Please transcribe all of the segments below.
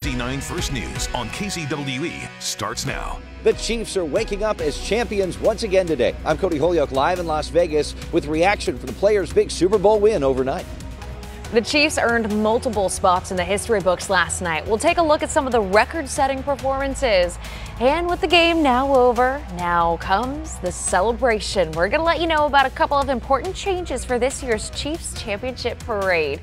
59 First News on KCWE starts now. The Chiefs are waking up as champions once again today. I'm Cody Holyoke live in Las Vegas with reaction for the players' big Super Bowl win overnight. The Chiefs earned multiple spots in the history books last night. We'll take a look at some of the record-setting performances. And with the game now over, now comes the celebration. We're going to let you know about a couple of important changes for this year's Chiefs Championship Parade.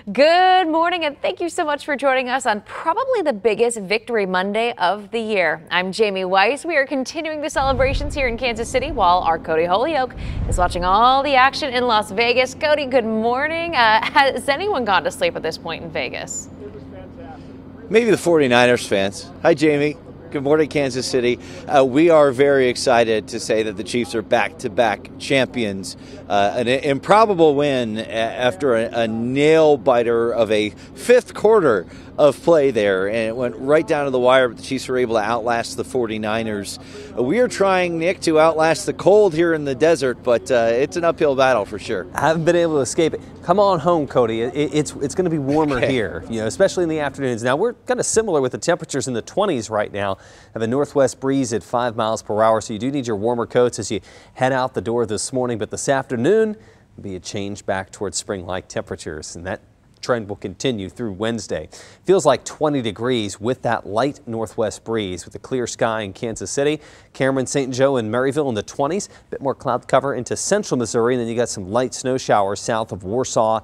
Good morning and thank you so much for joining us on probably the biggest Victory Monday of the year. I'm Jamie Weiss. We are continuing the celebrations here in Kansas City while our Cody Holyoke is watching all the action in Las Vegas. Cody, good morning. Has anyone gone to sleep at this point in Vegas? It was fantastic. Maybe the 49ers fans. Hi, Jamie. Good morning, Kansas City. We are very excited to say that the Chiefs are back-to-back champions. An improbable win after a nail-biter of a fifth quarter of play there, and it went right down to the wire, but the Chiefs were able to outlast the 49ers. We are trying, Nick, to outlast the cold here in the desert, but it's an uphill battle for sure. I haven't been able to escape it. Come on home, Cody. It's going to be warmer here, especially in the afternoons. Now, we're kind of similar with the temperatures in the 20s right now. Have a northwest breeze at 5 miles per hour, so you do need your warmer coats as you head out the door this morning. But this afternoon will be a change back towards spring-like temperatures, and that trend will continue through Wednesday. Feels like 20 degrees with that light northwest breeze with a clear sky in Kansas City. Cameron, St. Joe, and Maryville in the 20s. A bit more cloud cover into central Missouri, and then you got some light snow showers south of Warsaw,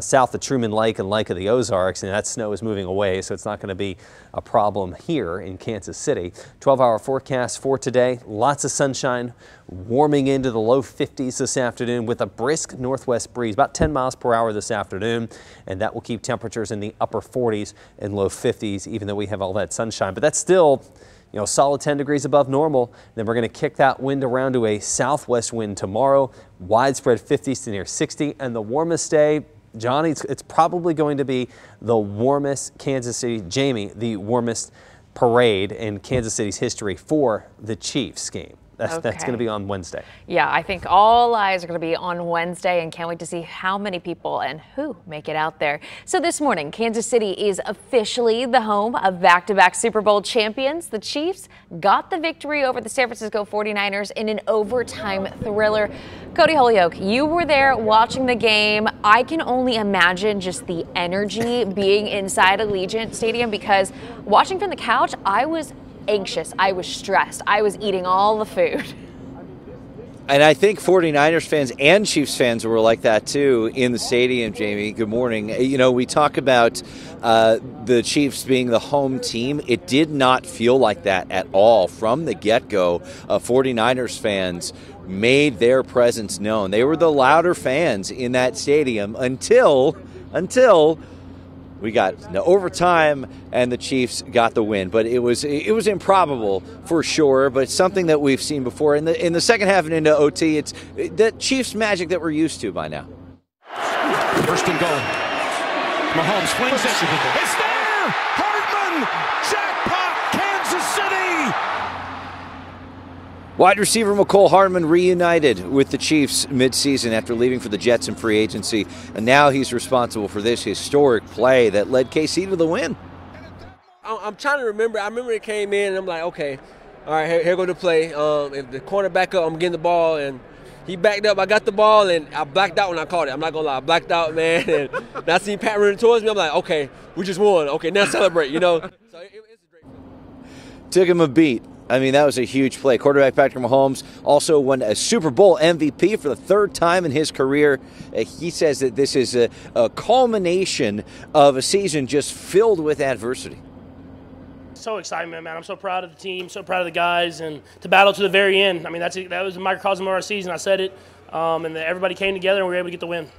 south of Truman Lake and Lake of the Ozarks, and that snow is moving away, so it's not going to be a problem here in Kansas City. 12-hour forecast for today. Lots of sunshine, warming into the low 50s this afternoon with a brisk northwest breeze, about 10 miles per hour this afternoon, and that will keep temperatures in the upper 40s and low 50s, even though we have all that sunshine. But that's still, solid 10 degrees above normal. Then we're going to kick that wind around to a southwest wind tomorrow, widespread 50s to near 60, and the warmest day, Johnny, it's probably going to be the warmest Kansas City, Jamie, the warmest parade in Kansas City's history for the Chiefs game. That's going to be on Wednesday. Yeah, I think all eyes are going to be on Wednesday, and can't wait to see how many people and who make it out there. So this morning, Kansas City is officially the home of back-to-back Super Bowl champions. The Chiefs got the victory over the San Francisco 49ers in an overtime thriller. Cody Holyoke, you were there watching the game. I can only imagine just the energy being inside Allegiant Stadium, because watching from the couch, I was anxious, I was stressed, I was eating all the food. And I think 49ers fans and Chiefs fans were like that too in the stadium, Jamie. Good morning. We talk about the Chiefs being the home team. It did not feel like that at all from the get-go. 49ers fans made their presence known. They were the louder fans in that stadium until we got the overtime and the Chiefs got the win. But it was improbable for sure, but it's something that we've seen before. In the second half and into OT, it's the Chiefs magic that we're used to by now. First and goal. Mahomes flings it. It's there! Hardman! Jackpot! Kansas City! Wide receiver Mecole Hardman reunited with the Chiefs midseason after leaving for the Jets in free agency, and now he's responsible for this historic play that led KC to the win. I'm trying to remember. I remember it came in, and I'm like, okay, all right, here go the play. If the corner back up, I'm getting the ball, and he backed up. I got the ball, and I blacked out when I caught it. I'm not going to lie. I blacked out, man, and I seen Pat running towards me. I'm like, okay, we just won. Okay, now celebrate, So it's a great play. Took him a beat. I mean, that was a huge play. Quarterback Patrick Mahomes also won a Super Bowl MVP for the third time in his career. He says that this is a culmination of a season just filled with adversity. So excited, man. I'm so proud of the team, so proud of the guys, and to battle to the very end. I mean, that was a microcosm of our season. I said it, and everybody came together, and we were able to get the win.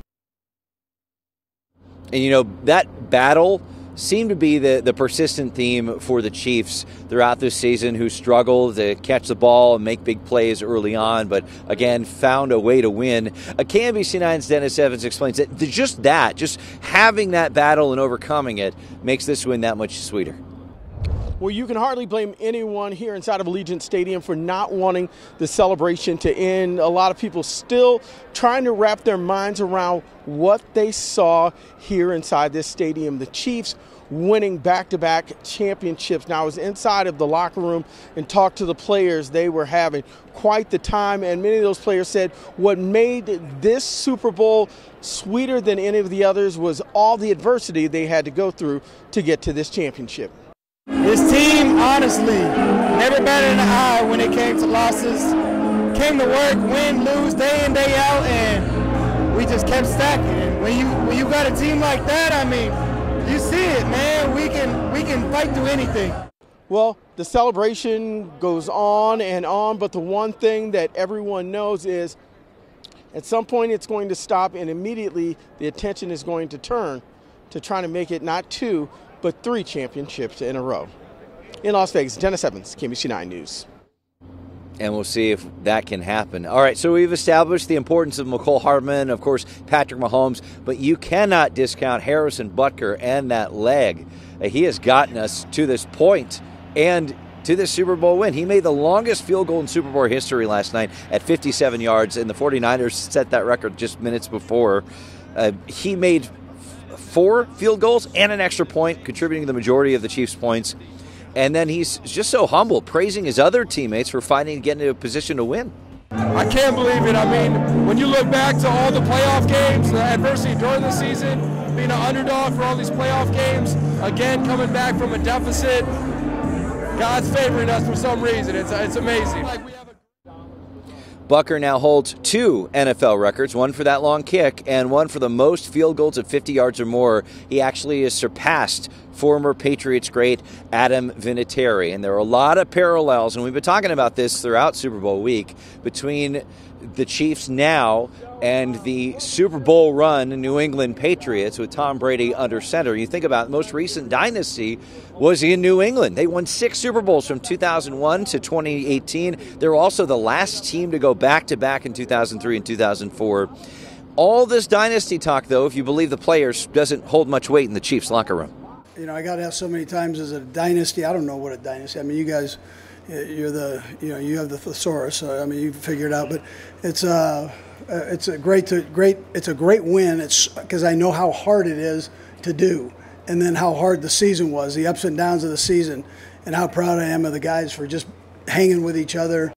And, that battle seemed to be the persistent theme for the Chiefs throughout this season, who struggled to catch the ball and make big plays early on, but again found a way to win. KNBC9's Dennis Evans explains that just having that battle and overcoming it makes this win that much sweeter. Well, you can hardly blame anyone here inside of Allegiant Stadium for not wanting the celebration to end. A lot of people still trying to wrap their minds around what they saw here inside this stadium. The Chiefs winning back-to-back championships. Now, I was inside of the locker room and talked to the players. They were having quite the time, and many of those players said what made this Super Bowl sweeter than any of the others was all the adversity they had to go through to get to this championship. This team, honestly, never batted an eye when it came to losses. Came to work, win, lose, day in, day out, and we just kept stacking. And when you got a team like that, I mean, you see it, man. We can fight through anything. Well, the celebration goes on and on, but the one thing that everyone knows is at some point it's going to stop, and immediately the attention is going to turn to trying to make it not 2, but 3 championships in a row. In Las Vegas, Dennis Evans, KMBC9 News. And we'll see if that can happen. All right, so we've established the importance of Mecole Hardman, of course, Patrick Mahomes, but you cannot discount Harrison Butker and that leg. He has gotten us to this point and to this Super Bowl win. He made the longest field goal in Super Bowl history last night at 57 yards, and the 49ers set that record just minutes before. He made 4 field goals and an extra point, contributing to the majority of the Chiefs' points. And then he's just so humble, praising his other teammates for fighting to get into a position to win. I can't believe it. I mean, when you look back to all the playoff games, the adversity during the season, being an underdog for all these playoff games, again, coming back from a deficit, God's favoring us for some reason. It's amazing. Butker now holds 2 NFL records, one for that long kick and one for the most field goals at 50 yards or more. He actually has surpassed former Patriots great Adam Vinatieri. And there are a lot of parallels, and we've been talking about this throughout Super Bowl week, between the Chiefs now and the Super Bowl run New England Patriots with Tom Brady under center. You think about the most recent dynasty was in New England. They won 6 Super Bowls from 2001 to 2018. They were also the last team to go back-to-back in 2003 and 2004. All this dynasty talk, though, if you believe the players, doesn't hold much weight in the Chiefs locker room. You know, I got asked so many times, is it a dynasty? I don't know what a dynasty. I mean, you guys, you have the thesaurus. So, I mean, you can figure it out. But it's a great win. It's because I know how hard it is to do, and then how hard the season was, the ups and downs of the season, and how proud I am of the guys for just hanging with each other.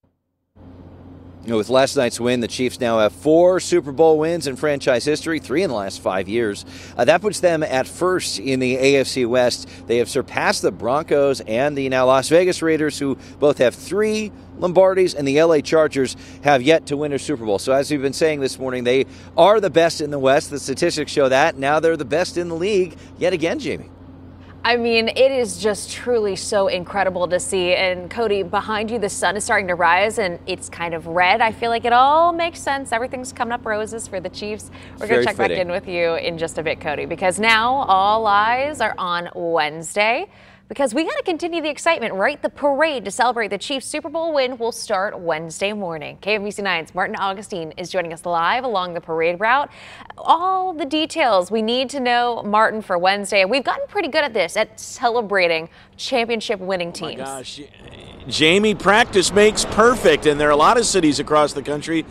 You know, with last night's win, the Chiefs now have 4 Super Bowl wins in franchise history, 3 in the last 5 years. That puts them at first in the AFC West. They have surpassed the Broncos and the now Las Vegas Raiders, who both have 3 Lombardis, and the LA Chargers have yet to win a Super Bowl. So as we've been saying this morning, they are the best in the West. The statistics show that. Now they're the best in the league yet again, Jamie. I mean, it is just truly so incredible to see. And Cody, behind you, the sun is starting to rise and it's kind of red. I feel like it all makes sense. Everything's coming up roses for the Chiefs. We're going to check back in with you in just a bit, Cody, because now all eyes are on Wednesday. Because we got to continue the excitement, right? The parade to celebrate the Chiefs Super Bowl win will start Wednesday morning. KMBC9's Martin Augustine is joining us live along the parade route. All the details we need to know, Martin, for Wednesday. And we've gotten pretty good at this, at celebrating championship winning teams. Oh my gosh, Jamie, practice makes perfect. And there are a lot of cities across the country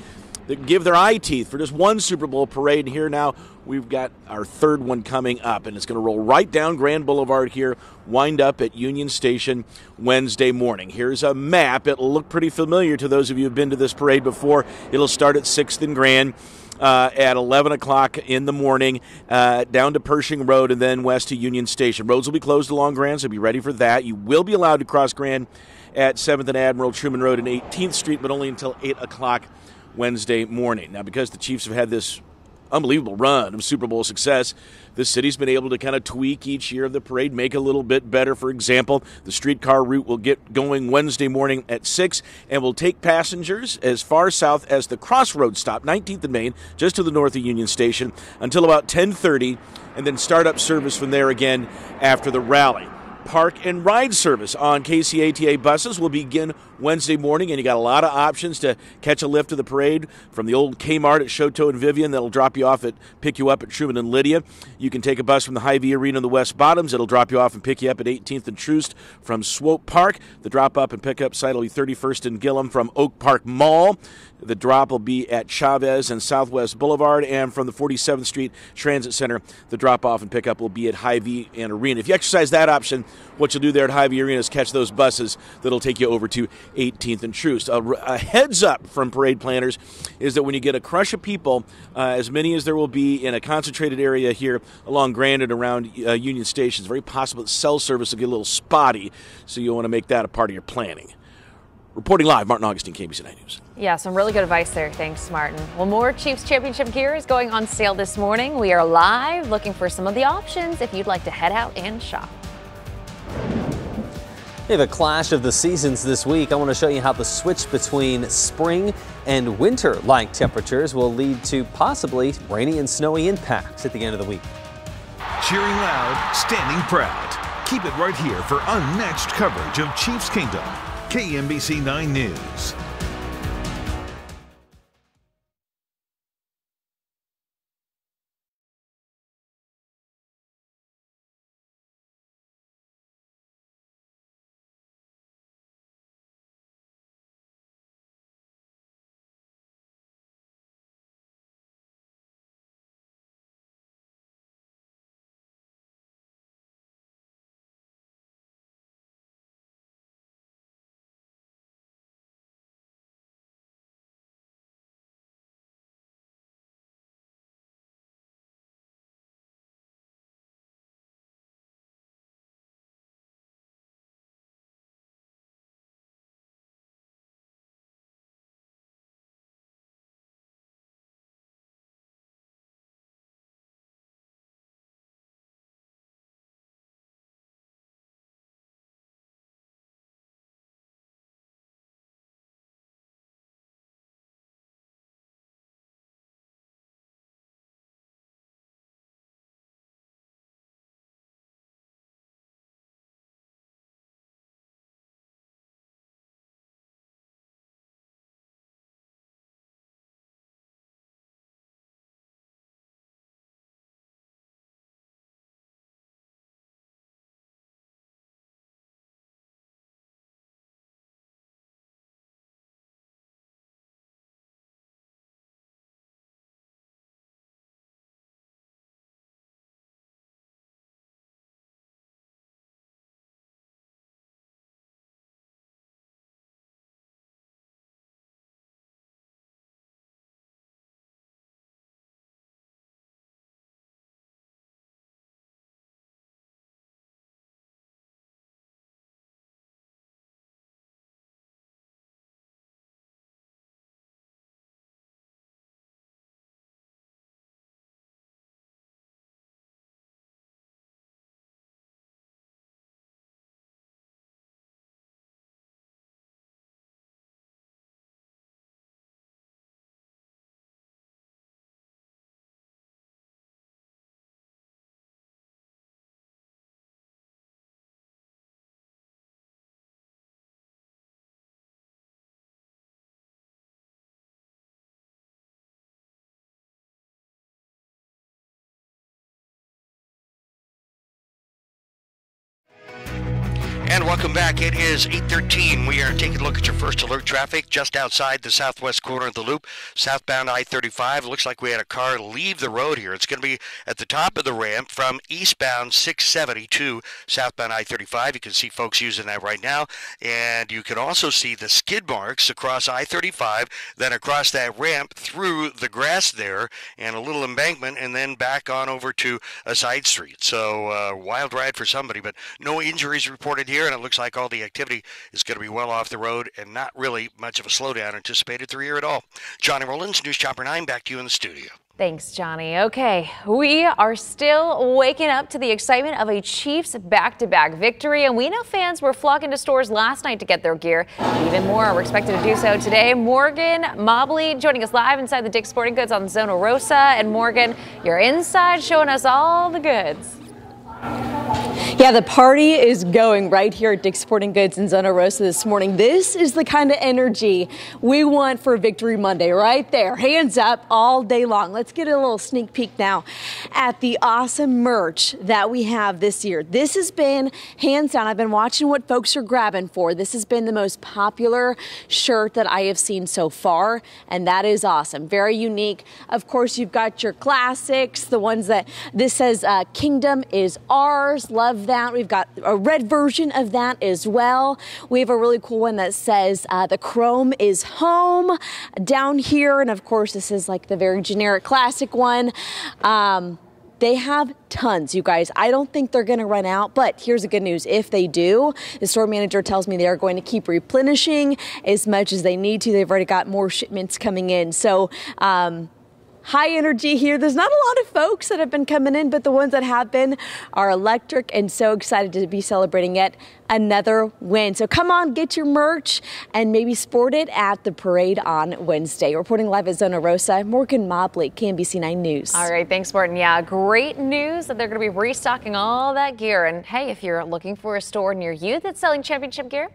that give their eye teeth for just one Super Bowl parade. Here now, we've got our 3rd one coming up, and it's going to roll right down Grand Boulevard here, wind up at Union Station Wednesday morning. Here's a map. It'll look pretty familiar to those of you who have been to this parade before. It'll start at 6th and Grand at 11 o'clock in the morning, down to Pershing Road, and then west to Union Station. Roads will be closed along Grand, so be ready for that. You will be allowed to cross Grand at 7th and Admiral, Truman Road, and 18th Street, but only until 8 o'clock Wednesday morning. Now, because the Chiefs have had this unbelievable run of Super Bowl success, the city's been able to kind of tweak each year of the parade, make it a little bit better. For example, the streetcar route will get going Wednesday morning at 6 and will take passengers as far south as the Crossroads stop, 19th and Main, just to the north of Union Station, until about 10:30, and then start up service from there again after the rally. Park and ride service on KCATA buses will begin Wednesday morning, and you got a lot of options to catch a lift to the parade from the old Kmart at Choteau and Vivian. That'll pick you up at Truman and Lydia. You can take a bus from the Hy-Vee Arena in the West Bottoms. It'll drop you off and pick you up at 18th and Troost from Swope Park. The drop-up and pick-up site will be 31st and Gillum from Oak Park Mall. The drop will be at Chavez and Southwest Boulevard, and from the 47th Street Transit Center, the drop-off and pickup will be at Hy-Vee and Arena. If you exercise that option, what you'll do there at Hy-Vee Arena is catch those buses that'll take you over to 18th and Troost. A heads up from parade planners is that when you get a crush of people, as many as there will be in a concentrated area here along Grand and around Union Station, it's very possible that cell service will get a little spotty, so you'll want to make that a part of your planning. Reporting live, Martin Augustine, KBC 9 News. Yeah, some really good advice there. Thanks, Martin. Well, more Chiefs Championship gear is going on sale this morning. We are live looking for some of the options if you'd like to head out and shop. We have a clash of the seasons this week. I want to show you how the switch between spring and winter-like temperatures will lead to possibly rainy and snowy impacts at the end of the week. Cheering loud, standing proud. Keep it right here for unmatched coverage of Chiefs Kingdom. KMBC 9 News. And welcome back. It is 8:13. We are taking a look at your first alert traffic just outside the southwest corner of the loop, southbound I-35. It looks like we had a car leave the road here. It's going to be at the top of the ramp from eastbound 670 to southbound I-35. You can see folks using that right now. And you can also see the skid marks across I-35, then across that ramp through the grass there and a little embankment and then back on over to a side street. So wild ride for somebody, but no injuries reported here. And it looks like all the activity is going to be well off the road and not really much of a slowdown anticipated through here at all. Johnny Rollins, News Chopper 9, back to you in the studio. Thanks, Johnny. Okay, we are still waking up to the excitement of a Chiefs back-to-back victory, and we know fans were flocking to stores last night to get their gear. Even more are expected to do so today. Morgan Mobley joining us live inside the Dick's Sporting Goods on Zona Rosa. And Morgan, you're inside showing us all the goods. Yeah, the party is going right here at Dick's Sporting Goods in Zona Rosa this morning. This is the kind of energy we want for Victory Monday right there. Hands up all day long. Let's get a little sneak peek now at the awesome merch that we have this year. This has been, hands down, I've been watching what folks are grabbing for. This has been the most popular shirt that I have seen so far, and that is awesome. Very unique. Of course, you've got your classics, the ones that this says Kingdom is ours. Love that. We've got a red version of that as well. We have a really cool one that says the Chrome is home down here. And of course, this is like the very generic classic one. They have tons, you guys. I don't think they're going to run out, but here's the good news. If they do, the store manager tells me they are going to keep replenishing as much as they need to. They've already got more shipments coming in. So, high energy here. There's not a lot of folks that have been coming in, but the ones that have been are electric and so excited to be celebrating yet another win. So come on, get your merch and maybe sport it at the parade on Wednesday. Reporting live at Zona Rosa, Morgan Mobley, KMBC 9 News. All right, thanks, Morton. Yeah, great news that they're going to be restocking all that gear. And hey, if you're looking for a store near you that's selling championship gear,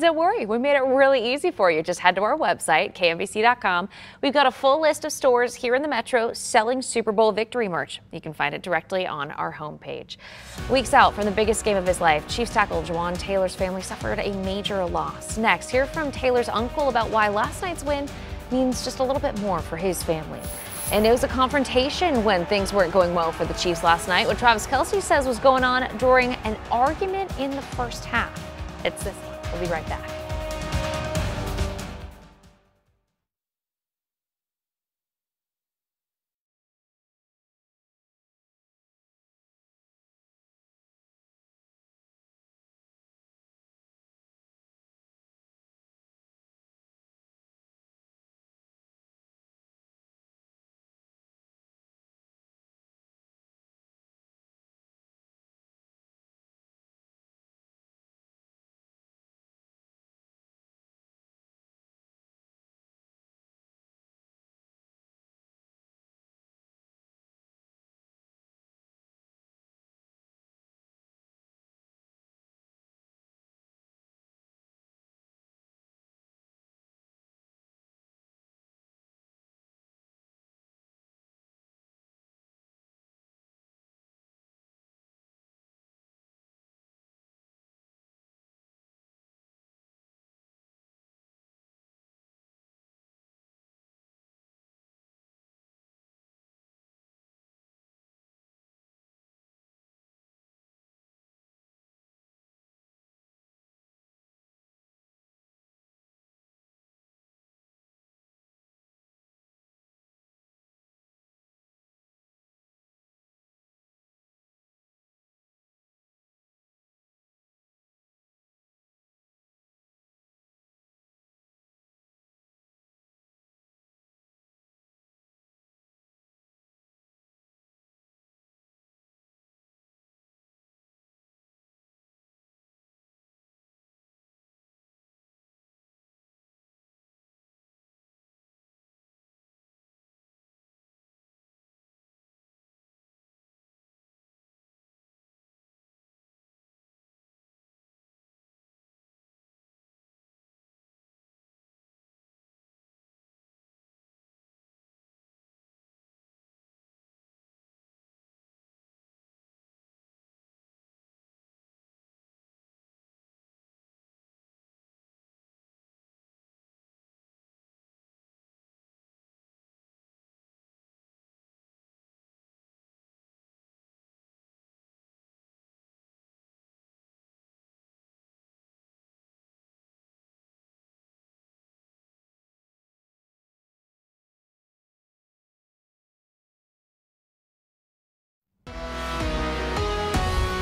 don't worry, we made it really easy for you. Just head to our website, KMBC.com. We've got a full list of stores here in the metro selling Super Bowl victory merch. You can find it directly on our homepage. Weeks out from the biggest game of his life, Chiefs tackle Jawaan Taylor's family suffered a major loss. Next, hear from Taylor's uncle about why last night's win means just a little bit more for his family. And it was a confrontation when things weren't going well for the Chiefs last night, what Travis Kelce says was going on during an argument in the first half. It's this one. We'll be right back.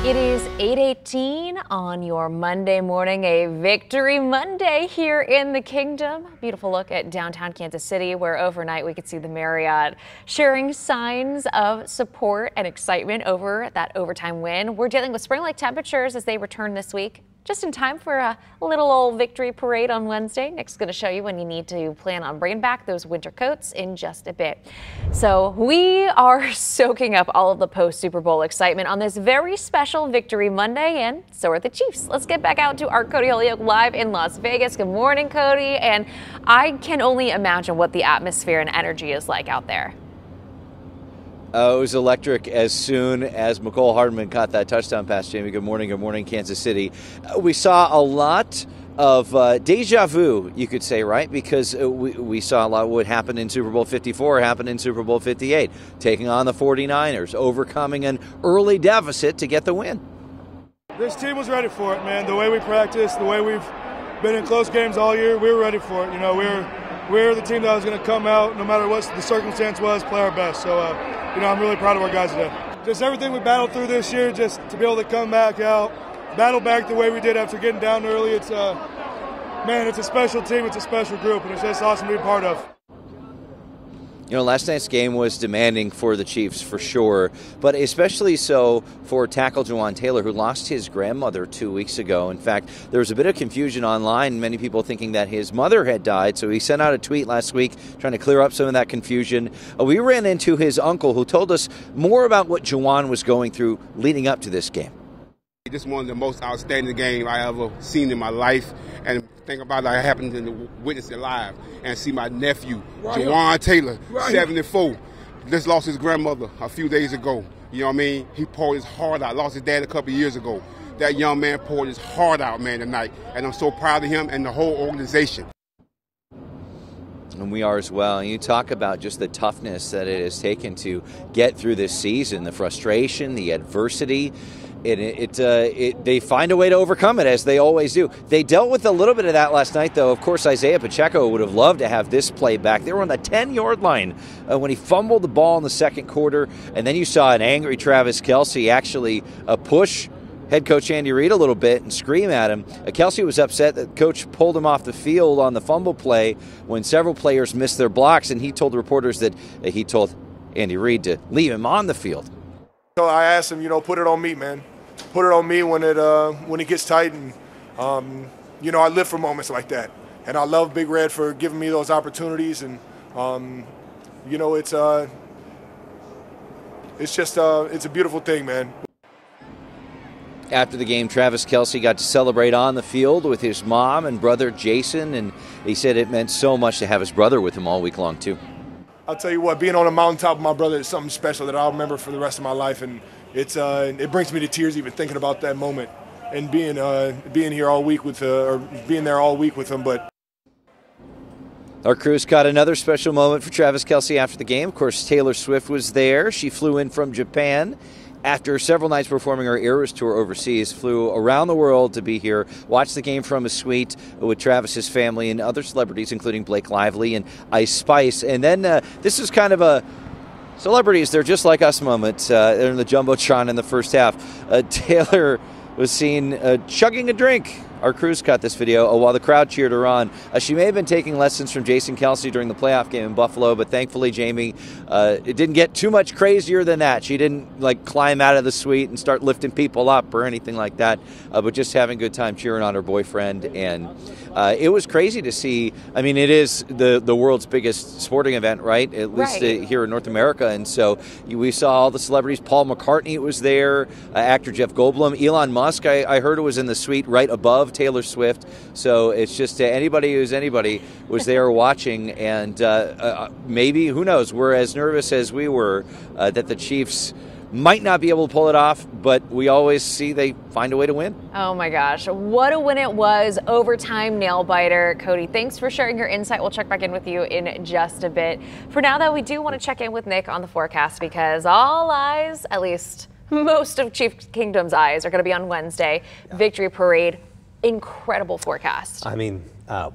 It is 8:18 on your Monday morning, a Victory Monday here in the Kingdom. Beautiful look at downtown Kansas City, where overnight we could see the Marriott sharing signs of support and excitement over that overtime win. We're dealing with spring-like temperatures as they return this week. just in time for a little old victory parade on Wednesday. Nick's going to show you when you need to plan on bringing back those winter coats in just a bit. So we are soaking up all of the post-Super Bowl excitement on this very special Victory Monday, and so are the Chiefs. Let's get back out to our Cody Holyoke live in Las Vegas. Good morning, Cody. And I can only imagine what the atmosphere and energy is like out there. It was electric as soon as Mecole Hardman caught that touchdown pass, Jamie. Good morning, Kansas City. We saw a lot of deja vu, you could say, right? Because we saw a lot of what happened in Super Bowl 54 happened in Super Bowl 58, taking on the 49ers, overcoming an early deficit to get the win. This team was ready for it, man. The way we practiced, the way we've been in close games all year, we were ready for it. You know, we're the team that was going to come out, no matter what the circumstance was, play our best. So, you know, I'm really proud of our guys today. Just everything we battled through this year, just to be able to come back out, battle back the way we did after getting down early. It's man, it's a special team, it's a special group, and it's just awesome to be a part of. You know, last night's game was demanding for the Chiefs for sure, but especially so for tackle Jawaan Taylor, who lost his grandmother 2 weeks ago. In fact, there was a bit of confusion online, many people thinking that his mother had died, so he sent out a tweet last week trying to clear up some of that confusion. We ran into his uncle, who told us more about what Jawaan was going through leading up to this game. This is one of the most outstanding games I ever seen in my life, and think about it, I happened to witness it live and see my nephew, Jawaan Taylor, 74, just lost his grandmother a few days ago. You know what I mean? He poured his heart out, lost his dad a couple of years ago. That young man poured his heart out, man, tonight, and I'm so proud of him and the whole organization. And we are as well. And you talk about just the toughness that it has taken to get through this season, the frustration, the adversity. They find a way to overcome it, as they always do. They dealt with a little bit of that last night, though. Of course, Isaiah Pacheco would have loved to have this play back. They were on the 10-yard line when he fumbled the ball in the second quarter, and then you saw an angry Travis Kelce actually push head coach Andy Reid a little bit and scream at him. Kelce was upset that coach pulled him off the field on the fumble play when several players missed their blocks, and he told the reporters that he told Andy Reid to leave him on the field. So I asked him, put it on me, man. Put it on me when it gets tight, and I live for moments like that, and I love Big Red for giving me those opportunities, and it's a beautiful thing, man. After the game, Travis Kelce got to celebrate on the field with his mom and brother Jason, and he said it meant so much to have his brother with him all week long too. I'll tell you what, being on a mountaintop with my brother is something special that I'll remember for the rest of my life, and it brings me to tears even thinking about that moment and being here all week with or being there all week with him. But our crews caught another special moment for Travis Kelce after the game. Of course, Taylor Swift was there. She flew in from Japan after several nights performing her Eras tour overseas, flew around the world to be here, watched the game from a suite with Travis's family and other celebrities, including Blake Lively and Ice Spice. And then this is kind of a celebrities, they're just like us moment. They're in the Jumbotron in the first half. Taylor was seen chugging a drink. Our crews caught this video while the crowd cheered her on. She may have been taking lessons from Jason Kelce during the playoff game in Buffalo, but thankfully, Jamie, it didn't get too much crazier than that. She didn't climb out of the suite and start lifting people up or anything like that, but just having a good time cheering on her boyfriend. And it was crazy to see. I mean, it is the world's biggest sporting event, right? At least here in North America. And so we saw all the celebrities. Paul McCartney was there, actor Jeff Goldblum, Elon Musk. I heard it was in the suite right above Taylor Swift. So it's just anybody who's anybody was there watching, and maybe, who knows, we're as nervous as we were that the Chiefs might not be able to pull it off, but we always see they find a way to win. Oh my gosh, what a win it was. Overtime nail biter. Cody, thanks for sharing your insight. We'll check back in with you in just a bit. For now, though, we do want to check in with Nick on the forecast, because all eyes, at least most of Chief Kingdom's eyes, are going to be on Wednesday. Victory Parade. Incredible forecast. I mean,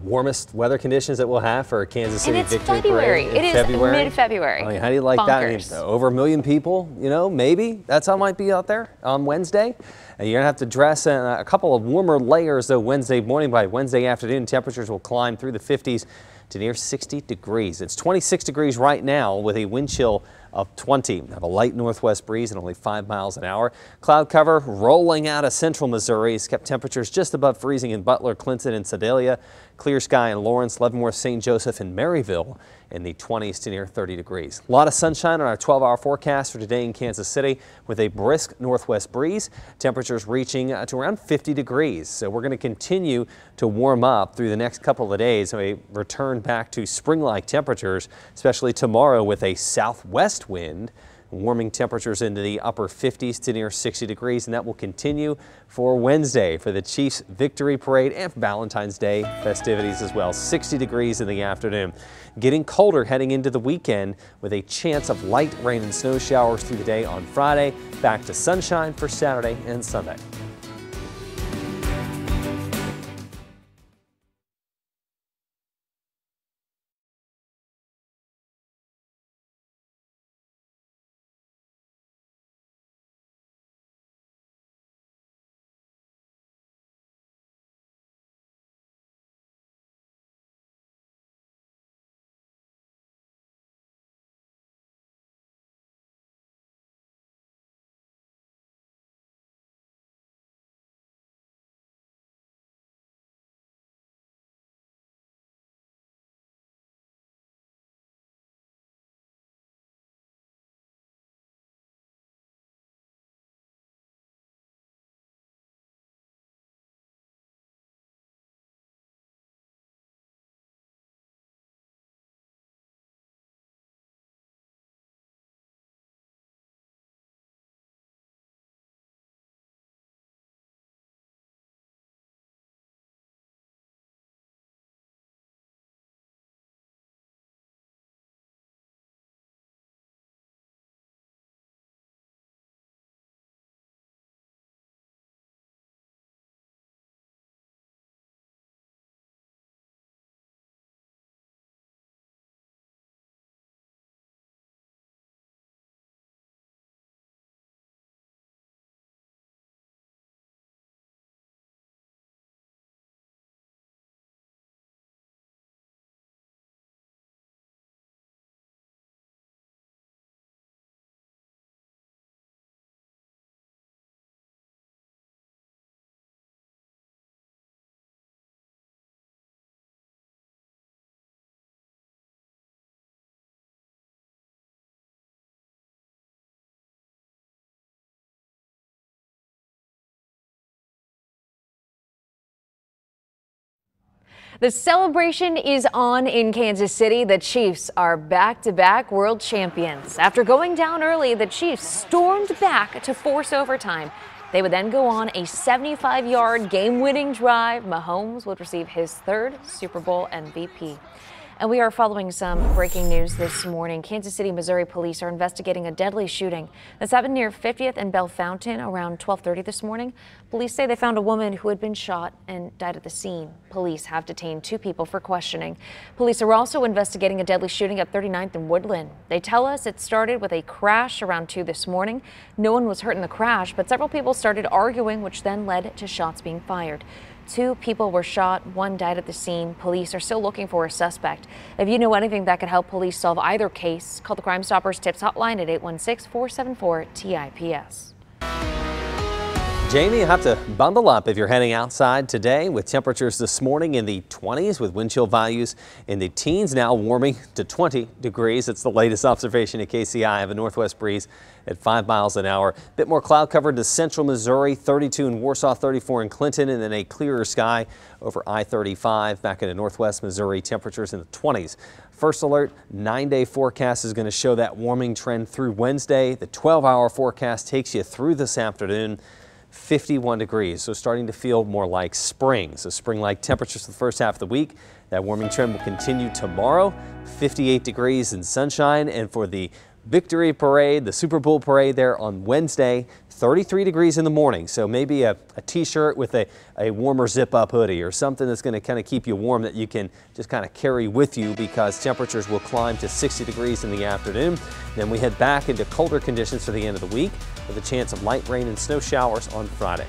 warmest weather conditions that we'll have for Kansas City Victory February. Parade. It is mid-February. I mean, how do you like that? I mean, over 1 million people, maybe that's how it might be out there on Wednesday. And you're going to have to dress in a couple of warmer layers, though, Wednesday morning. By Wednesday afternoon, temperatures will climb through the 50s to near 60 degrees. It's 26 degrees right now with a wind chill of 20. Have a light northwest breeze and only 5 miles an hour. Cloud cover rolling out of central Missouri has kept temperatures just above freezing in Butler, Clinton, and Sedalia. Clear sky in Lawrence, Leavenworth, St. Joseph, and Maryville in the 20s to near 30 degrees. A lot of sunshine on our 12-hour forecast for today in Kansas City with a brisk northwest breeze. Temperatures reaching to around 50 degrees. So we're going to continue to warm up through the next couple of days. We return back to spring-like temperatures, especially tomorrow with a southwest wind. Warming temperatures into the upper 50s to near 60 degrees, and that will continue for Wednesday for the Chiefs Victory Parade and for Valentine's Day festivities as well. 60 degrees in the afternoon. Getting colder heading into the weekend with a chance of light rain and snow showers through the day on Friday. Back to sunshine for Saturday and Sunday. The celebration is on in Kansas City. The Chiefs are back-to-back world champions. After going down early, the Chiefs stormed back to force overtime. They would then go on a 75-yard game-winning drive. Mahomes would receive his third Super Bowl MVP. And we are following some breaking news this morning. Kansas City, Missouri police are investigating a deadly shooting that's happened near 50th and Bell Fountain around 12:30 this morning. Police say they found a woman who had been shot and died at the scene. Police have detained 2 people for questioning. Police are also investigating a deadly shooting at 39th and Woodland. They tell us it started with a crash around 2 this morning. No one was hurt in the crash, but several people started arguing, which then led to shots being fired. 2 people were shot, 1 died at the scene. Police are still looking for a suspect. If you know anything that could help police solve either case, call the Crime Stoppers Tips hotline at 816-474-TIPS. Jamie, you have to bundle up if you're heading outside today with temperatures this morning in the 20s with wind chill values in the teens, now warming to 20 degrees. It's the latest observation at KCI. I have a northwest breeze at 5 miles an hour. A bit more cloud cover to central Missouri, 32 in Warsaw, 34 in Clinton, and then a clearer sky over I-35 back into northwest Missouri. Temperatures in the 20s. First alert, 9-day forecast is going to show that warming trend through Wednesday. The 12-hour forecast takes you through this afternoon. 51 degrees, so starting to feel more like spring. So spring-like temperatures for the first half of the week. That warming trend will continue tomorrow. 58 degrees and sunshine. And for the Victory Parade, the Super Bowl parade there on Wednesday, 33 degrees in the morning. So maybe a t-shirt with a warmer zip-up hoodie or something that's going to kind of keep you warm that you can just kind of carry with you, because temperatures will climb to 60 degrees in the afternoon. Then we head back into colder conditions for the end of the week with a chance of light rain and snow showers on Friday.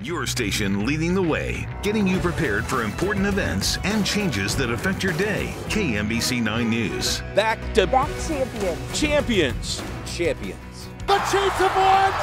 Your station leading the way, getting you prepared for important events and changes that affect your day. KMBC 9 News. Back to Back champions. Champions. The Chiefs have won!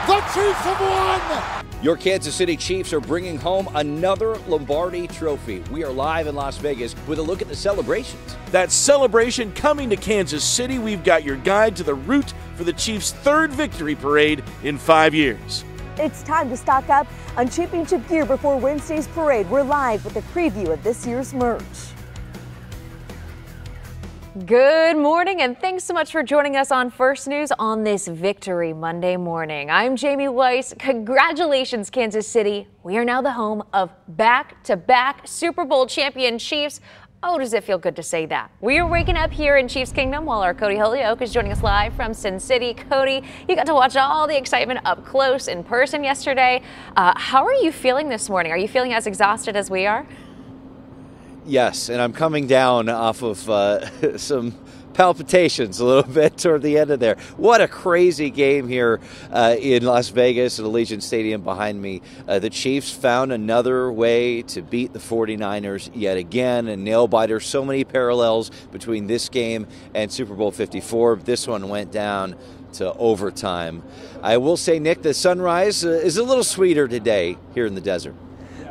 The Chiefs have won! Your Kansas City Chiefs are bringing home another Lombardi trophy. We are live in Las Vegas with a look at the celebrations. That celebration coming to Kansas City. We've got your guide to the route for the Chiefs' third victory parade in 5 years. It's time to stock up on championship gear before Wednesday's parade. We're live with a preview of this year's merch. Good morning, and thanks so much for joining us on First News on this Victory Monday morning. I'm Jamie Weiss. Congratulations, Kansas City. We are now the home of back-to-back Super Bowl champion Chiefs. Oh, does it feel good to say that? We are waking up here in Chiefs Kingdom while our Cody Holyoke is joining us live from Sin City. Cody, you got to watch all the excitement up close in person yesterday. How are you feeling this morning? Are you feeling as exhausted as we are? Yes, and I'm coming down off of some palpitations a little bit toward the end of there. What a crazy game here in Las Vegas at Allegiant Stadium behind me. The Chiefs found another way to beat the 49ers yet again, a nail-biter. So many parallels between this game and Super Bowl 54. This one went down to overtime. I will say, Nick, the sunrise is a little sweeter today here in the desert.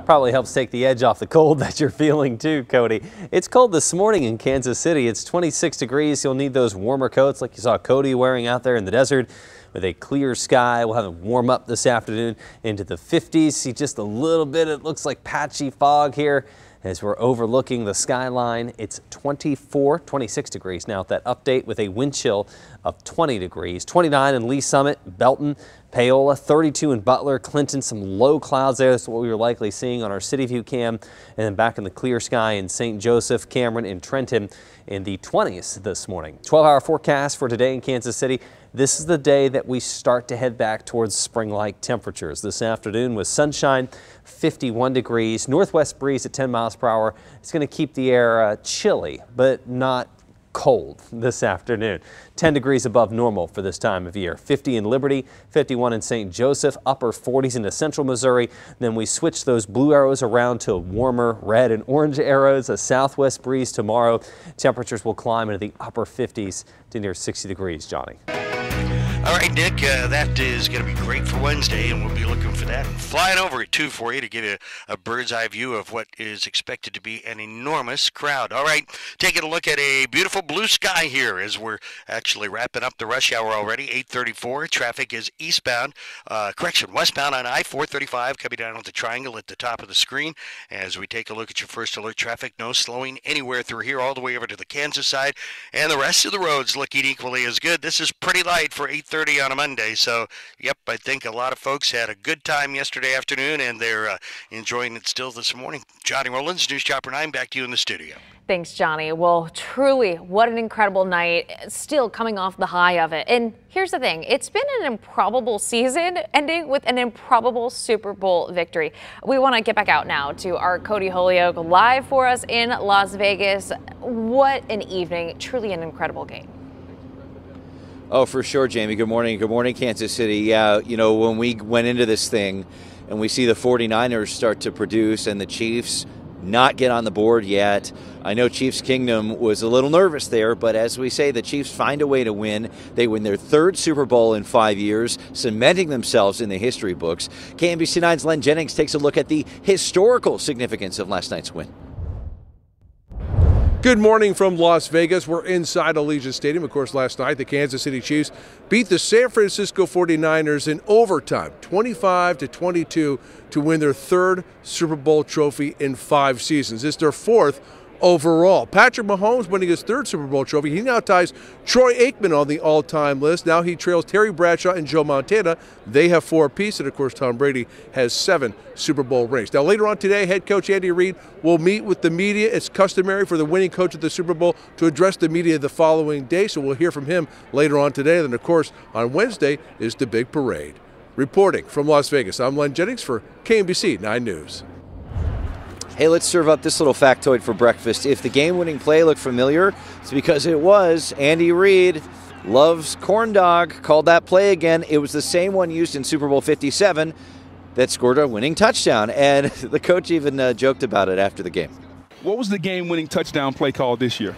Probably helps take the edge off the cold that you're feeling too, Cody. It's cold this morning in Kansas City. It's 26 degrees. You'll need those warmer coats like you saw Cody wearing out there in the desert. With a clear sky, we'll have it warm up this afternoon into the 50s. See just a little bit, it looks like patchy fog here as we're overlooking the skyline. It's 26 degrees now at that update with a wind chill of 20 degrees. 29 in Lee Summit, Belton, Paola, 32 in Butler, Clinton, some low clouds there. That's what we were likely seeing on our City View cam. And then back in the clear sky in St. Joseph, Cameron, and Trenton in the 20s this morning. 12-hour forecast for today in Kansas City. This is the day that we start to head back towards spring-like temperatures. This afternoon with sunshine, 51 degrees, northwest breeze at 10 miles per hour. It's going to keep the air chilly, but not cold this afternoon. 10 degrees above normal for this time of year. 50 in Liberty, 51 in St. Joseph, upper 40s into central Missouri. Then we switch those blue arrows around to warmer red and orange arrows. A southwest breeze tomorrow. Temperatures will climb into the upper 50s to near 60 degrees, Johnny. All right, Nick, that is going to be great for Wednesday, and we'll be looking for that. And flying over at 2 for you to give you a bird's eye view of what is expected to be an enormous crowd. All right, taking a look at a beautiful blue sky here as we're actually wrapping up the rush hour already, 8:34. Traffic is westbound on I-435 coming down with the triangle at the top of the screen. As we take a look at your first alert traffic, no slowing anywhere through here all the way over to the Kansas side, and the rest of the roads looking equally as good. This is pretty light for 8:30 on a Monday. So, yep, I think a lot of folks had a good time yesterday afternoon, and they're enjoying it still this morning. Johnny Rollins, News Chopper 9, back to you in the studio. Thanks, Johnny. Well, truly, what an incredible night. Still coming off the high of it. And here's the thing. It's been an improbable season, ending with an improbable Super Bowl victory. We want to get back out now to our Cody Holyoke live for us in Las Vegas. What an evening. Truly an incredible game. Oh, for sure, Jamie. Good morning. Good morning, Kansas City. Yeah, you know, when we went into this thing and we see the 49ers start to produce and the Chiefs not get on the board yet, I know Chiefs Kingdom was a little nervous there, but as we say, the Chiefs find a way to win. They win their third Super Bowl in 5 years, cementing themselves in the history books. KMBC 9's Len Jennings takes a look at the historical significance of last night's win. Good morning from Las Vegas. We're inside Allegiant Stadium. Of course, last night, the Kansas City Chiefs beat the San Francisco 49ers in overtime, 25-22, to win their third Super Bowl trophy in 5 seasons. It's their fourth overall. Patrick Mahomes winning his third Super Bowl trophy. He now ties Troy Aikman on the all-time list. Now he trails Terry Bradshaw and Joe Montana. They have 4 apiece, and of course Tom Brady has 7 Super Bowl rings. Now later on today, head coach Andy Reid will meet with the media. It's customary for the winning coach of the Super Bowl to address the media the following day, so we'll hear from him later on today. Then of course on Wednesday is the big parade. Reporting from Las Vegas, I'm Len Jennings for KMBC 9 News. Hey, let's serve up this little factoid for breakfast. If the game-winning play looked familiar, it's because it was. Andy Reid loves corn dog, called that play again. It was the same one used in Super Bowl 57. that scored a winning touchdown. And the coach even joked about it after the game. What was the game-winning touchdown play call this year?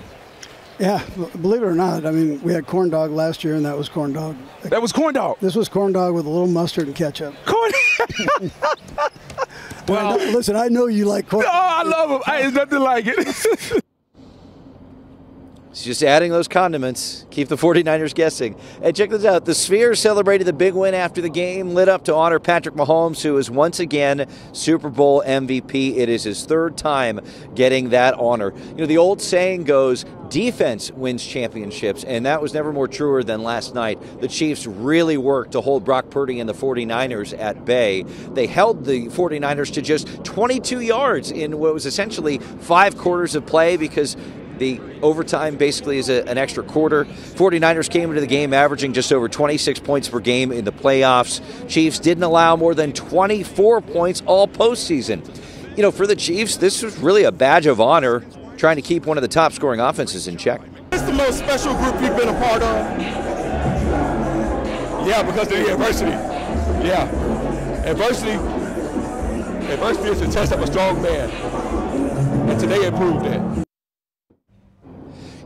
Yeah, believe it or not, I mean, we had corn dog last year, and that was corn dog. That was corn dog? This was corn dog with a little mustard and ketchup. Corn Well, listen, I know you like corn. Oh, I love them. It's nothing like it. It's just adding those condiments. Keep the 49ers guessing. Hey, check this out. The Sphere celebrated the big win after the game, lit up to honor Patrick Mahomes, who is once again Super Bowl MVP. It is his third time getting that honor. You know, the old saying goes, defense wins championships, and that was never more truer than last night. The Chiefs really worked to hold Brock Purdy and the 49ers at bay. They held the 49ers to just 22 yards in what was essentially 5 quarters of play, because the overtime basically is an extra quarter. 49ers came into the game averaging just over 26 points per game in the playoffs. Chiefs didn't allow more than 24 points all postseason. You know, for the Chiefs, this was really a badge of honor, trying to keep one of the top scoring offenses in check. It's the most special group you've been a part of. Yeah, because of the adversity. Yeah. Adversity is the test of a strong man. And today it proved that.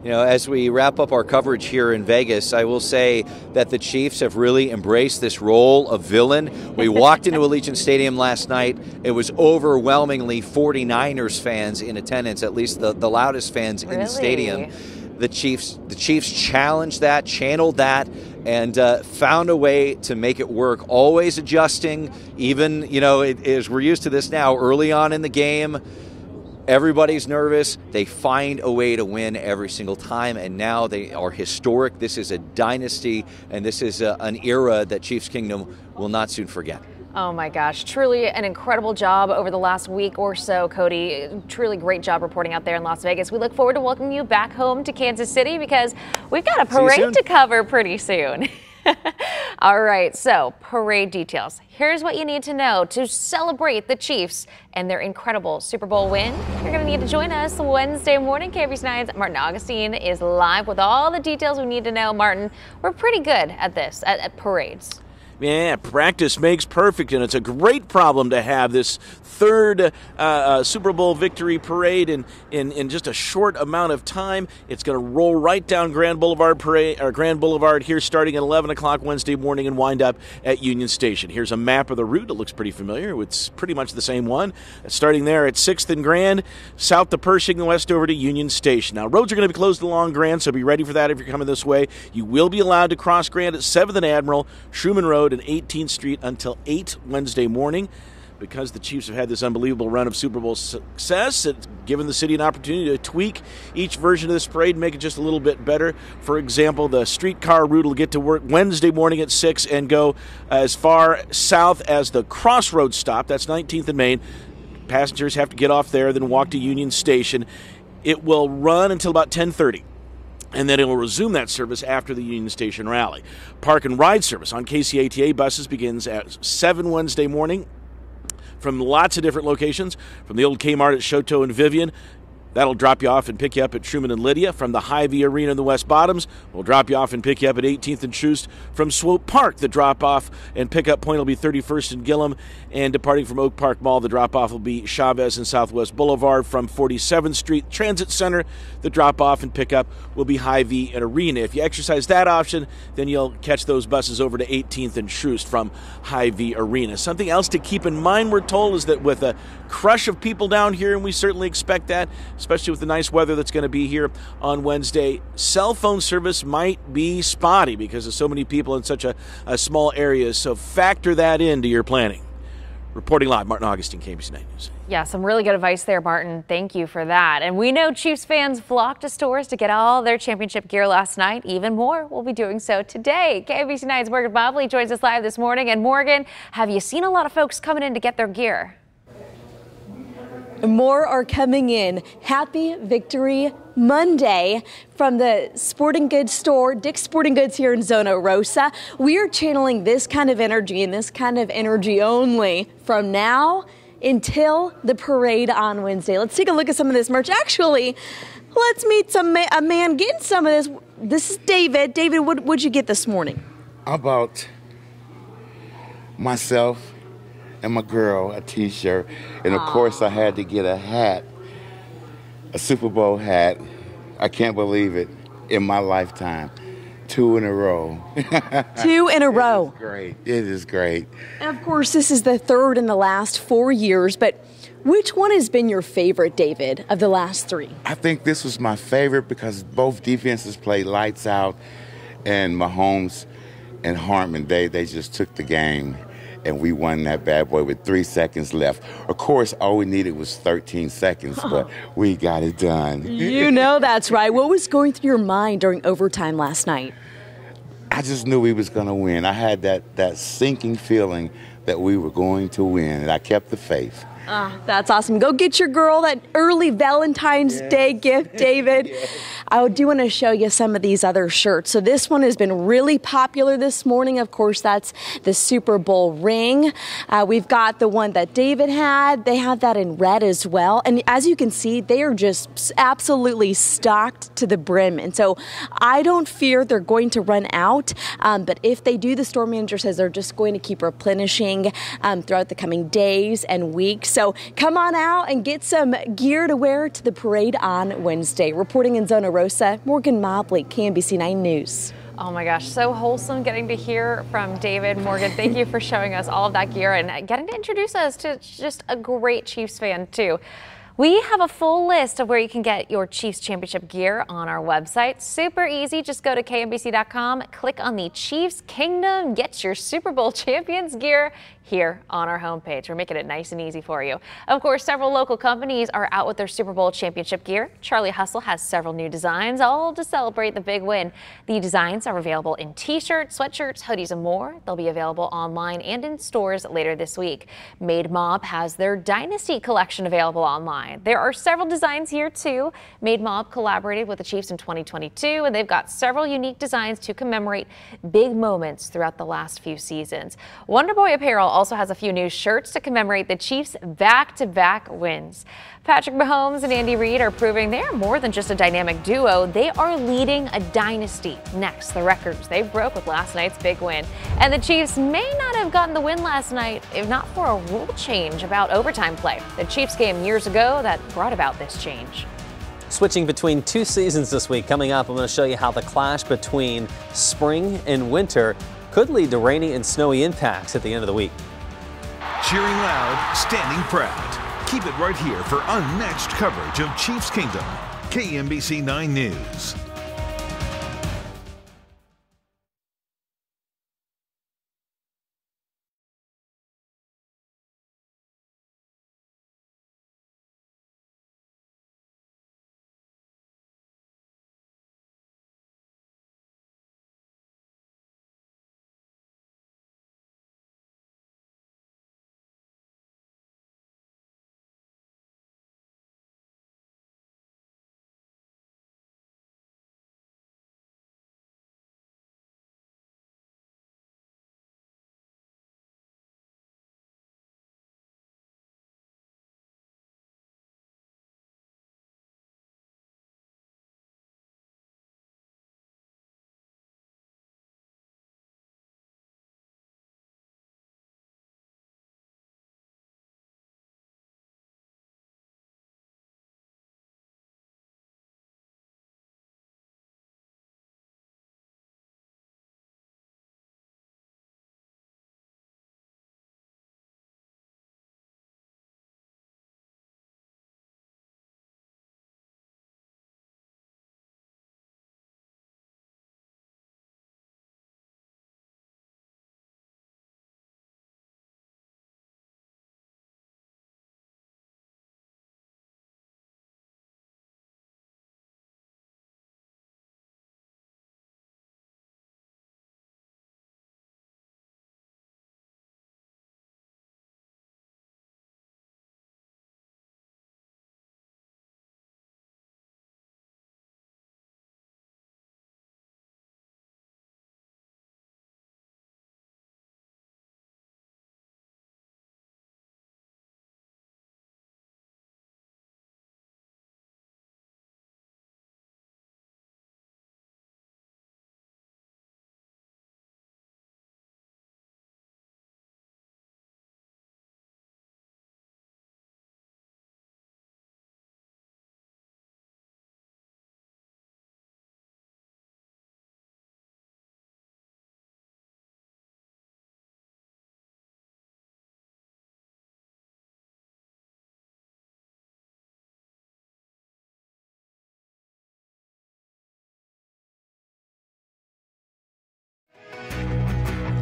You know, as we wrap up our coverage here in Vegas, I will say that the Chiefs have really embraced this role of villain. We walked into Allegiant Stadium last night. It was overwhelmingly 49ers fans in attendance, at least the loudest fans in the stadium. The Chiefs challenged that, channeled that, and found a way to make it work, always adjusting, even, you know, as we're used to this now, early on in the game. Everybody's nervous. They find a way to win every single time, and now they are historic. This is a dynasty, and this is an era that Chiefs Kingdom will not soon forget. Oh my gosh, truly an incredible job over the last week or so, Cody. Truly great job reporting out there in Las Vegas. We look forward to welcoming you back home to Kansas City, because we've got a parade to cover pretty soon. All right, so parade details. Here's what you need to know to celebrate the Chiefs and their incredible Super Bowl win. You're going to need to join us Wednesday morning. KBC9's Martin Augustine is live with all the details we need to know. Martin, we're pretty good at this, at parades. Yeah, practice makes perfect, and it's a great problem to have, this third Super Bowl victory parade in just a short amount of time. It's going to roll right down Grand Boulevard here, starting at 11 o'clock Wednesday morning and wind up at Union Station. Here's a map of the route. It looks pretty familiar. It's pretty much the same one. Starting there at 6th and Grand, south to Pershing, and west over to Union Station. Now, roads are going to be closed along Grand, so be ready for that if you're coming this way. You will be allowed to cross Grand at 7th and Admiral, Truman Road, and 18th Street until 8 Wednesday morning. Because the Chiefs have had this unbelievable run of Super Bowl success, it's given the city an opportunity to tweak each version of this parade and make it just a little bit better. For example, the streetcar route will get to work Wednesday morning at 6 and go as far south as the Crossroads stop. That's 19th and Main. Passengers have to get off there, then walk to Union Station. It will run until about 10:30. And then it will resume that service after the Union Station rally. Park and ride service on KCATA buses begins at 7 Wednesday morning from lots of different locations, from the old Kmart at Choteau and Vivian. That'll drop you off and pick you up at Truman and Lydia. From the Hy-Vee Arena in the West Bottoms, we'll drop you off and pick you up at 18th and Troost. From Swope Park, the drop-off and pickup point will be 31st and Gillum. And departing from Oak Park Mall, the drop-off will be Chavez and Southwest Boulevard. From 47th Street Transit Center, the drop-off and pickup will be Hy-Vee and Arena. If you exercise that option, then you'll catch those buses over to 18th and Troost from Hy-Vee Arena. Something else to keep in mind, we're told, is that with a crush of people down here, and we certainly expect that, especially with the nice weather that's going to be here on Wednesday, cell phone service might be spotty because of so many people in such a small area. So factor that into your planning. Reporting live, Martin Augustine, KBC 9 News. Yeah, some really good advice there, Martin. Thank you for that. And we know Chiefs fans flocked to stores to get all their championship gear last night. Even more will be doing so today. KBC 9's Morgan Bobley joins us live this morning. And Morgan, have you seen a lot of folks coming in to get their gear? More are coming in. Happy Victory Monday from the sporting goods store, Dick's Sporting Goods here in Zona Rosa. We are channeling this kind of energy and this kind of energy only from now until the parade on Wednesday. Let's take a look at some of this merch. Actually, let's meet a man getting some of this. This is David. David, what'd you get this morning? About myself, and my girl a T-shirt. And, of course, I had to get a hat, a Super Bowl hat. I can't believe it, in my lifetime. 2 in a row. 2 in a row. Great. It is great. And of course, this is the third in the last 4 years, but which one has been your favorite, David, of the last 3? I think this was my favorite because both defenses played lights out, and Mahomes and Hartman, they just took the game, and we won that bad boy with 3 seconds left. Of course, all we needed was 13 seconds, but we got it done. You know that's right. What was going through your mind during overtime last night? I just knew we was going to win. I had that sinking feeling that we were going to win, and I kept the faith. That's awesome. Go get your girl that early Valentine's Day gift, David. I do want to show you some of these other shirts. So this one has been really popular this morning. Of course, that's the Super Bowl ring. We've got the one that David had. They have that in red as well. And as you can see, they are just absolutely stocked to the brim. And so I don't fear they're going to run out. But if they do, the store manager says they're just going to keep replenishing throughout the coming days and weeks. So come on out and get some gear to wear to the parade on Wednesday. Reporting in Zona Rosa, Morgan Mobley, KMBC 9 News. Oh my gosh, so wholesome getting to hear from David. Morgan, thank you for showing us all of that gear and getting to introduce us to just a great Chiefs fan too. We have a full list of where you can get your Chiefs championship gear on our website. Super easy. Just go to KMBC.com, click on the Chiefs Kingdom, get your Super Bowl champions gear here on our homepage. We're making it nice and easy for you. Of course, several local companies are out with their Super Bowl championship gear. Charlie Hustle has several new designs, all to celebrate the big win. The designs are available in t-shirts, sweatshirts, hoodies, and more. They'll be available online and in stores later this week. Made Mob has their Dynasty collection available online. There are several designs here too. Made Mob collaborated with the Chiefs in 2022, and they've got several unique designs to commemorate big moments throughout the last few seasons. Wonderboy Apparel also has a few new shirts to commemorate the Chiefs' back-to-back wins. Patrick Mahomes and Andy Reid are proving they're more than just a dynamic duo. They are leading a dynasty. Next, the records they broke with last night's big win. And the Chiefs may not have gotten the win last night if not for a rule change about overtime play. The Chiefs game years ago that brought about this change. Switching between 2 seasons this week. Coming up, I'm going to show you how the clash between spring and winter could lead to rainy and snowy impacts at the end of the week. Cheering loud, standing proud. Keep it right here for unmatched coverage of Chiefs Kingdom. KMBC 9 News.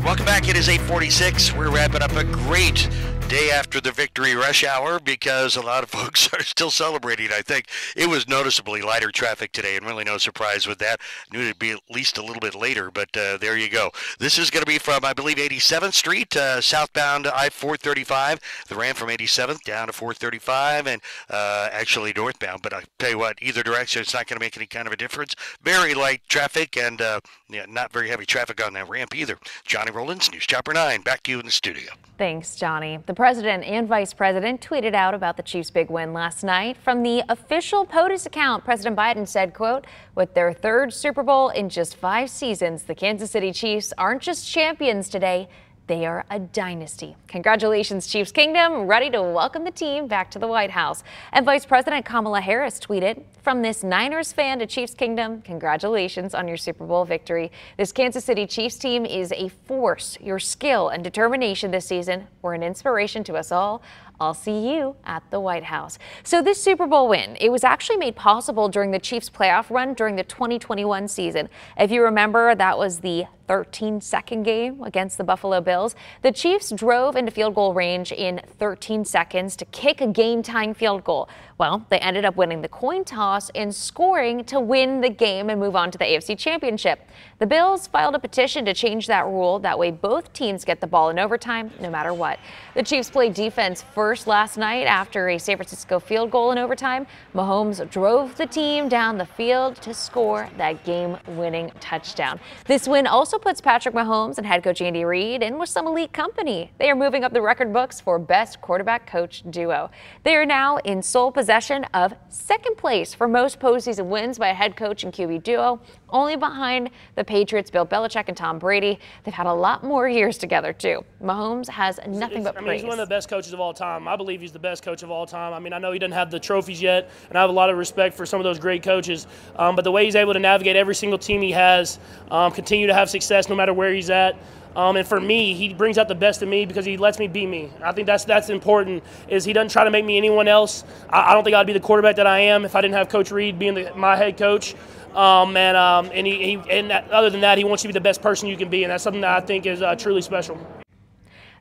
Welcome back. It is 8:46. We're wrapping up a great day after the victory rush hour because a lot of folks are still celebrating. I think it was noticeably lighter traffic today, and really no surprise with that. Knew it'd be at least a little bit later, but there you go. This is going to be from, I believe, 87th Street, southbound I-435. The ramp from 87th down to 435 and actually northbound. But I tell you what, either direction, it's not going to make any kind of a difference. Very light traffic and not very heavy traffic on that ramp either. Johnny Rollins, News Chopper 9, back to you in the studio. Thanks, Johnny. The president and vice president tweeted out about the Chiefs' big win last night. From the official POTUS account, President Biden said, quote, with their third Super Bowl in just 5 seasons, the Kansas City Chiefs aren't just champions today, they are a dynasty. Congratulations, Chiefs Kingdom, ready to welcome the team back to the White House. And Vice President Kamala Harris tweeted, from this Niners fan to Chiefs Kingdom, congratulations on your Super Bowl victory. This Kansas City Chiefs team is a force. Your skill and determination this season were an inspiration to us all. I'll see you at the White House. So this Super Bowl win, it was actually made possible during the Chiefs playoff run during the 2021 season. If you remember, that was the 13-second game against the Buffalo Bills. The Chiefs drove into field goal range in 13 seconds to kick a game-tying field goal. Well, they ended up winning the coin toss and scoring to win the game and move on to the AFC Championship. The Bills filed a petition to change that rule. That way both teams get the ball in overtime no matter what. The Chiefs played defense first last night after a San Francisco field goal in overtime. Mahomes drove the team down the field to score that game-winning touchdown. This win also puts Patrick Mahomes and head coach Andy Reid in with some elite company. They are moving up the record books for best quarterback-coach duo. They are now in sole possession of second place for most postseason wins by a head coach and QB duo, only behind the Patriots, Bill Belichick and Tom Brady. They've had a lot more years together, too. Mahomes has nothing but praise. He's one of the best coaches of all time. I believe he's the best coach of all time. I mean, I know he doesn't have the trophies yet, and I have a lot of respect for some of those great coaches. But the way he's able to navigate every single team he has, continue to have success no matter where he's at. And for me, he brings out the best in me because he lets me be me. I think that's important, is he doesn't try to make me anyone else. I don't think I'd be the quarterback that I am if I didn't have Coach Reid being my head coach. And other than that, he wants you to be the best person you can be, and that's something that I think is truly special.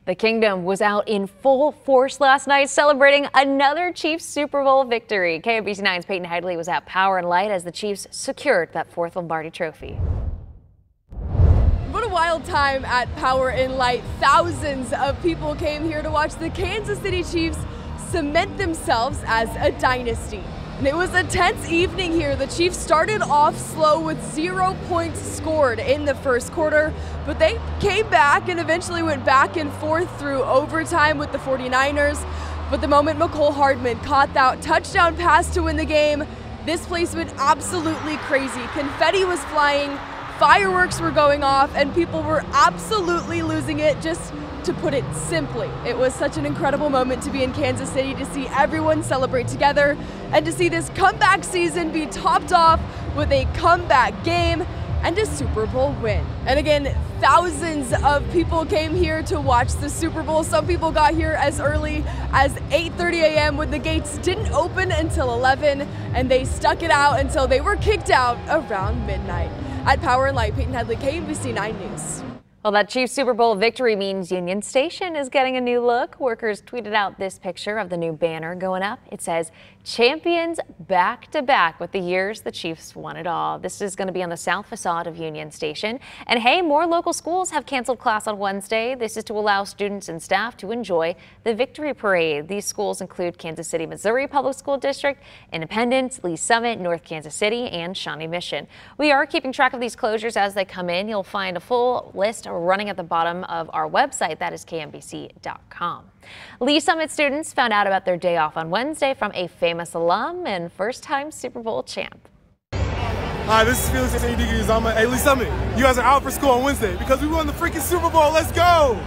The Kingdom was out in full force last night celebrating another Chiefs Super Bowl victory. KMBC 9's Peyton Headley was at Power and Light as the Chiefs secured that 4th Lombardi trophy. What a wild time at Power and Light. Thousands of people came here to watch the Kansas City Chiefs cement themselves as a dynasty. And it was a tense evening here. The Chiefs started off slow with 0 points scored in the first quarter, but they came back and eventually went back and forth through overtime with the 49ers. But the moment Mecole Hardman caught that touchdown pass to win the game, this place went absolutely crazy. Confetti was flying, fireworks were going off, and people were absolutely losing it. Just to put it simply, it was such an incredible moment to be in Kansas City, to see everyone celebrate together and to see this comeback season be topped off with a comeback game and a Super Bowl win. And again, thousands of people came here to watch the Super Bowl. Some people got here as early as 8:30 a.m. when the gates didn't open until 11, and they stuck it out until they were kicked out around midnight. At Power and Light, Peyton Headley, KMBC 9 News. Well, that Chiefs Super Bowl victory means Union Station is getting a new look. Workers tweeted out this picture of the new banner going up. It says, champions back to back with the years the Chiefs won it all. This is going to be on the south facade of Union Station. And hey, more local schools have canceled class on Wednesday. This is to allow students and staff to enjoy the victory parade. These schools include Kansas City, Missouri Public School District, Independence, Lee Summit, North Kansas City, and Shawnee Mission. We are keeping track of these closures as they come in. You'll find a full list running at the bottom of our website. That is KMBC.com. Lee Summit students found out about their day off on Wednesday from a famous alum and first-time Super Bowl champ. Hi, this is Felix Uzama. Hey, Lee Summit, you guys are out for school on Wednesday because we won the freaking Super Bowl. Let's go!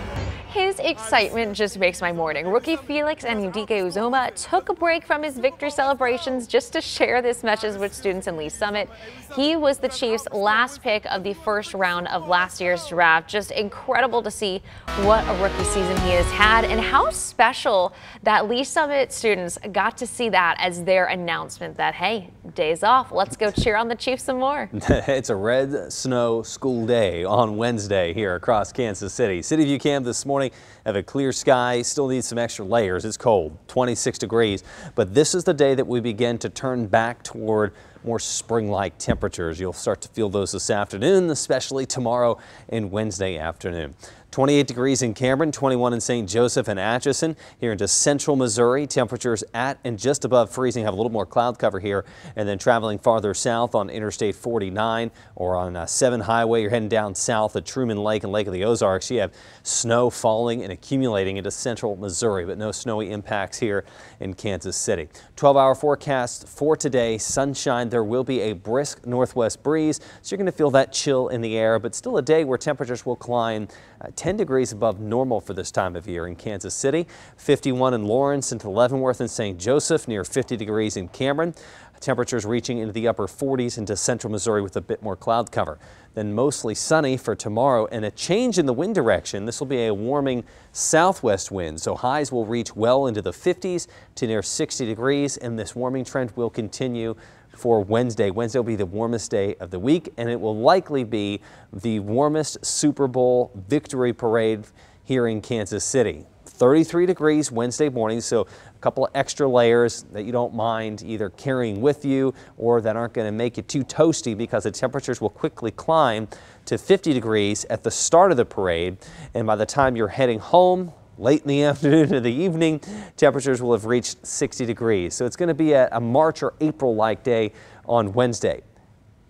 His excitement just makes my morning. Rookie Felix Anudike Uzoma took a break from his victory celebrations just to share this message with students in Lee Summit. He was the Chiefs' last pick of the first round of last year's draft. Just incredible to see what a rookie season he has had and how special that Lee Summit students got to see that as their announcement that, hey, days off, let's go cheer on the Chiefs some more. It's a red snow school day on Wednesday here across Kansas City. City View Cam this morning have a clear sky, still need some extra layers. It's cold, 26 degrees, but this is the day that we begin to turn back toward more spring-like temperatures. You'll start to feel those this afternoon, especially tomorrow and Wednesday afternoon. 28 degrees in Cameron, 21 in St. Joseph and Atchison. Here into central Missouri, temperatures at and just above freezing. Have a little more cloud cover here. And then traveling farther south on Interstate 49 or on 7 Highway, you're heading down south at Truman Lake and Lake of the Ozarks. You have snow falling and accumulating into central Missouri, but no snowy impacts here in Kansas City. 12-hour forecast for today. Sunshine. There will be a brisk northwest breeze, so you're going to feel that chill in the air, but still a day where temperatures will climb 10 degrees above normal for this time of year in Kansas City, 51 in Lawrence, into Leavenworth and St. Joseph, near 50 degrees in Cameron. Temperatures reaching into the upper 40s into central Missouri with a bit more cloud cover. Then mostly sunny for tomorrow and a change in the wind direction. This will be a warming southwest wind, so highs will reach well into the 50s to near 60 degrees, and this warming trend will continue for Wednesday. Wednesday will be the warmest day of the week, and it will likely be the warmest Super Bowl victory parade here in Kansas City. 33 degrees Wednesday morning, so a couple of extra layers that you don't mind either carrying with you or that aren't going to make it too toasty, because the temperatures will quickly climb to 50 degrees at the start of the parade, and by the time you're heading home late in the afternoon or the evening, temperatures will have reached 60 degrees. So it's going to be a March or April-like day on Wednesday.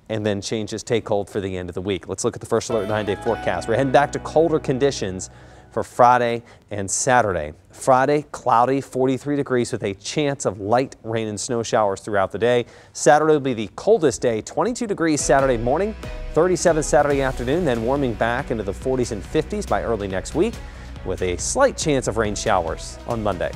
And then changes take hold for the end of the week. Let's look at the First Alert 9-day forecast. We're heading back to colder conditions for Friday and Saturday. Friday, cloudy, 43 degrees with a chance of light rain and snow showers throughout the day. Saturday will be the coldest day, 22 degrees Saturday morning, 37 Saturday afternoon, then warming back into the 40s and 50s by early next week, with a slight chance of rain showers on Monday.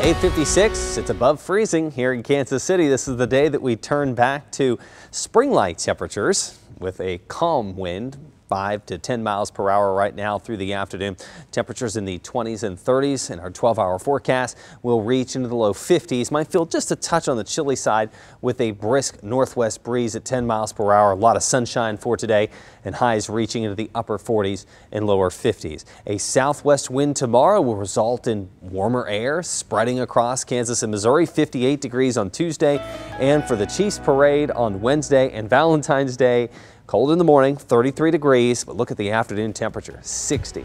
8:56, it's above freezing here in Kansas City. This is the day that we turn back to spring-like temperatures with a calm wind. 5 to 10 miles per hour right now through the afternoon. Temperatures in the 20s and 30s in our 12-hour forecast will reach into the low 50s. Might feel just a touch on the chilly side with a brisk northwest breeze at 10 miles per hour. A lot of sunshine for today and highs reaching into the upper 40s and lower 50s. A southwest wind tomorrow will result in warmer air spreading across Kansas and Missouri. 58 degrees on Tuesday, and for the Chiefs parade on Wednesday and Valentine's Day, cold in the morning, 33 degrees, but look at the afternoon temperature, 60.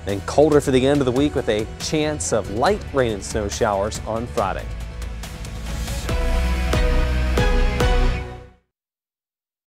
Then colder for the end of the week with a chance of light rain and snow showers on Friday.